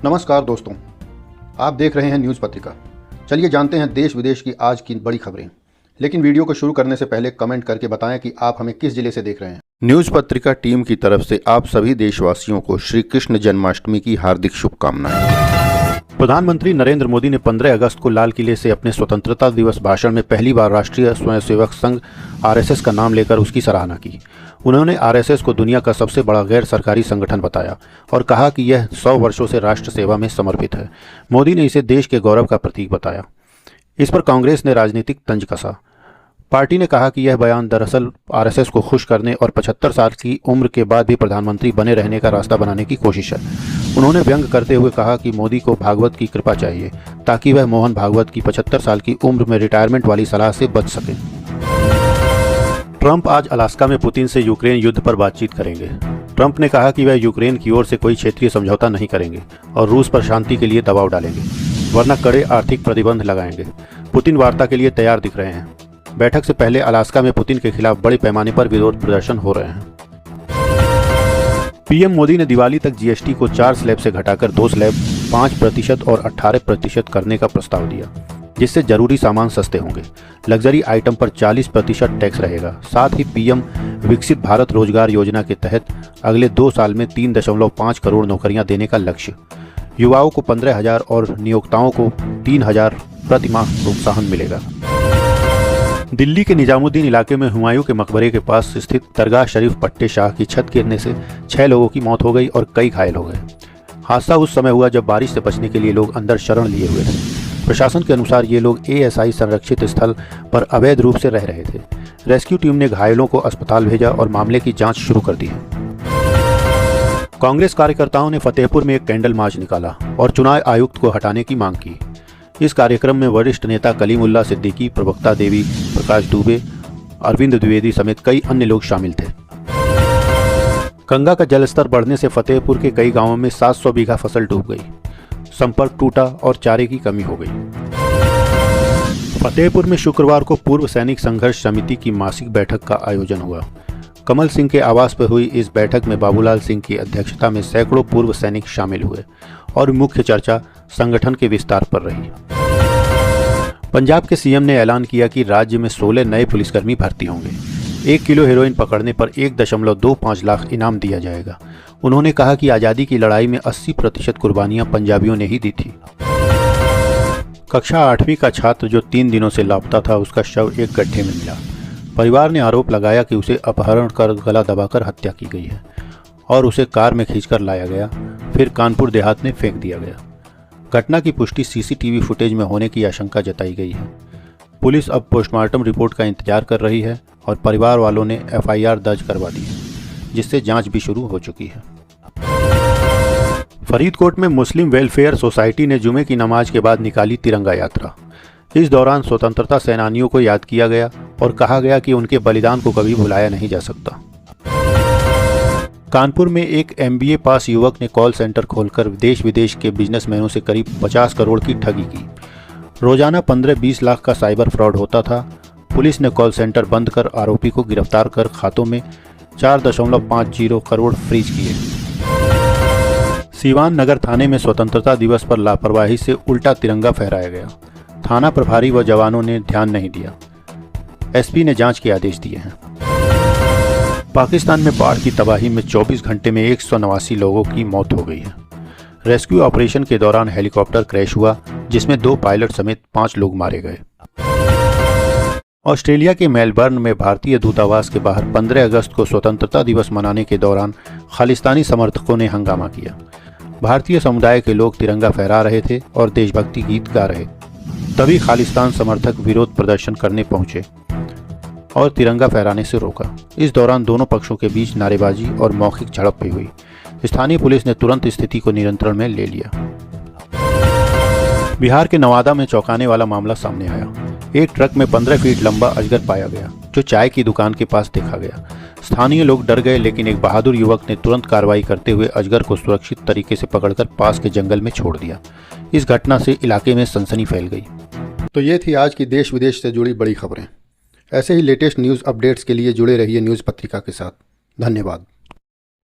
नमस्कार दोस्तों, आप देख रहे हैं न्यूज़ पत्रिका। चलिए जानते हैं देश विदेश की आज की बड़ी खबरें। लेकिन वीडियो को शुरू करने से पहले कमेंट करके बताएं कि आप हमें किस जिले से देख रहे हैं। न्यूज़ पत्रिका टीम की तरफ से आप सभी देशवासियों को श्री कृष्ण जन्माष्टमी की हार्दिक शुभकामनाएं। प्रधानमंत्री नरेंद्र मोदी ने 15 अगस्त को लाल किले से अपने स्वतंत्रता दिवस भाषण में पहली बार राष्ट्रीय स्वयंसेवक संघ आरएसएस का नाम लेकर उसकी सराहना की। उन्होंने आरएसएस को दुनिया का सबसे बड़ा गैर सरकारी संगठन बताया और कहा कि यह 100 वर्षों से राष्ट्र सेवा में समर्पित है। मोदी ने इसे देश के गौरव का प्रतीक बताया। इस पर कांग्रेस ने राजनीतिक तंज कसा। पार्टी ने कहा कि यह बयान दरअसल आरएसएस को खुश करने और 75 साल की उम्र के बाद भी प्रधानमंत्री बने रहने का रास्ता बनाने की कोशिश है। उन्होंने व्यंग करते हुए कहा कि मोदी को भागवत की कृपा चाहिए ताकि वह मोहन भागवत की 75 साल की उम्र में रिटायरमेंट वाली सलाह से बच सके। ट्रंप आज अलास्का में पुतिन से यूक्रेन युद्ध पर बातचीत करेंगे। ट्रंप ने कहा कि वह यूक्रेन की ओर से कोई क्षेत्रीय समझौता नहीं करेंगे और रूस पर शांति के लिए दबाव डालेंगे, वरना कड़े आर्थिक प्रतिबंध लगाएंगे। पुतिन वार्ता के लिए तैयार दिख रहे हैं। बैठक से पहले अलास्का में पुतिन के खिलाफ बड़े पैमाने पर विरोध प्रदर्शन हो रहे हैं। पीएम मोदी ने दिवाली तक जीएसटी को 4 स्लैब से घटाकर 2 स्लैब 5% और 18% करने का प्रस्ताव दिया, जिससे जरूरी सामान सस्ते होंगे। लग्जरी आइटम पर 40% टैक्स रहेगा। साथ ही पीएम विकसित भारत रोजगार योजना के तहत अगले 2 साल में 3.5 करोड़ नौकरियां देने का लक्ष्य। युवाओं को 15,000 और नियोक्ताओं को 3,000 प्रति माह प्रोत्साहन मिलेगा। दिल्ली के निजामुद्दीन इलाके में हुमायूं के मकबरे के पास स्थित दरगाह शरीफ पट्टे शाह की छत गिरने से 6 लोगों की मौत हो गई और कई घायल हो गए। हादसा उस समय हुआ जब बारिश से बचने के लिए लोग अंदर शरण लिए हुए थे। प्रशासन के अनुसार ये लोग एएसआई संरक्षित स्थल पर अवैध रूप से रह रहे थे। रेस्क्यू टीम ने घायलों को अस्पताल भेजा और मामले की जांच शुरू कर दी है। कांग्रेस कार्यकर्ताओं ने फतेहपुर में एक कैंडल मार्च निकाला और चुनाव आयुक्त को हटाने की मांग की। इस कार्यक्रम में वरिष्ठ नेता कलीमुल्ला सिद्दीकी, प्रवक्ता देवी प्रकाश दुबे, अरविंद द्विवेदी समेत कई अन्य लोग शामिल थे। गंगा का जलस्तर बढ़ने से फतेहपुर के कई गांवों में 700 बीघा फसल डूब गई, संपर्क टूटा और चारे की कमी हो गई। फतेहपुर में शुक्रवार को पूर्व सैनिक संघर्ष समिति की मासिक बैठक का आयोजन हुआ। कमल सिंह के आवास पर हुई इस बैठक में बाबूलाल सिंह की अध्यक्षता में सैकड़ों पूर्व सैनिक शामिल हुए और मुख्य चर्चा संगठन के विस्तार पर रही। पंजाब के सीएम ने ऐलान किया कि राज्य में 16 नए पुलिसकर्मी भर्ती होंगे। 1 किलो हेरोइन पकड़ने पर 1.25 लाख इनाम दिया जाएगा। उन्होंने कहा कि आज़ादी की लड़ाई में 80% कुर्बानियां पंजाबियों ने ही दी थी। कक्षा 8वीं का छात्र जो 3 दिनों से लापता था, उसका शव एक गड्ढे में मिला। परिवार ने आरोप लगाया कि उसे अपहरण कर गला दबाकर हत्या की गई है और उसे कार में खींचकर लाया गया, फिर कानपुर देहात में फेंक दिया गया। घटना की पुष्टि सीसीटीवी फुटेज में होने की आशंका जताई गई है। पुलिस अब पोस्टमार्टम रिपोर्ट का इंतजार कर रही है और परिवार वालों ने एफआईआर दर्ज करवा दी है, जिससे जांच भी शुरू हो चुकी है। फरीदकोट में मुस्लिम वेलफेयर सोसाइटी ने जुमे की नमाज के बाद निकाली तिरंगा यात्रा। इस दौरान स्वतंत्रता सेनानियों को याद किया गया और कहा गया कि उनके बलिदान को कभी भुलाया नहीं जा सकता। कानपुर में एक एमबीए पास युवक ने कॉल सेंटर खोलकर देश विदेश के बिजनेसमैनों से करीब 50 करोड़ की ठगी की। रोजाना 15-20 लाख का साइबर फ्रॉड होता था। पुलिस ने कॉल सेंटर बंद कर आरोपी को गिरफ्तार कर खातों में 4.50 करोड़ फ्रीज किए। सीवान नगर थाने में स्वतंत्रता दिवस पर लापरवाही से उल्टा तिरंगा फहराया गया। थाना प्रभारी व जवानों ने ध्यान नहीं दिया। एसपी ने जांच के आदेश दिए हैं। पाकिस्तान में बाढ़ की तबाही में 24 घंटे में 189 लोगों की मौत हो गई है। रेस्क्यू ऑपरेशन के दौरान हेलीकॉप्टर क्रैश हुआ, जिसमें 2 पायलट समेत 5 लोग मारे गए। ऑस्ट्रेलिया के मेलबर्न में भारतीय दूतावास के बाहर 15 अगस्त को स्वतंत्रता दिवस मनाने के दौरान खालिस्तानी समर्थकों ने हंगामा किया। भारतीय समुदाय के लोग तिरंगा फहरा रहे थे और देशभक्ति गीत गा रहे। तभी खालिस्तान समर्थक विरोध प्रदर्शन करने पहुंचे और तिरंगा फहराने से रोका। इस दौरान दोनों पक्षों के बीच नारेबाजी और मौखिक झड़प भी हुई। स्थानीय पुलिस ने तुरंत स्थिति को नियंत्रण में ले लिया। बिहार के नवादा में चौंकाने वाला मामला सामने आया। एक ट्रक में 15 फीट लंबा अजगर पाया गया, जो चाय की दुकान के पास देखा गया। स्थानीय लोग डर गए, लेकिन एक बहादुर युवक ने तुरंत कार्रवाई करते हुए अजगर को सुरक्षित तरीके से पकड़कर पास के जंगल में छोड़ दिया। इस घटना से इलाके में सनसनी फैल गई। तो ये थी आज की देश विदेश से जुड़ी बड़ी खबरें। ऐसे ही लेटेस्ट न्यूज़ अपडेट्स के लिए जुड़े रहिए न्यूज़ पत्रिका के साथ। धन्यवाद।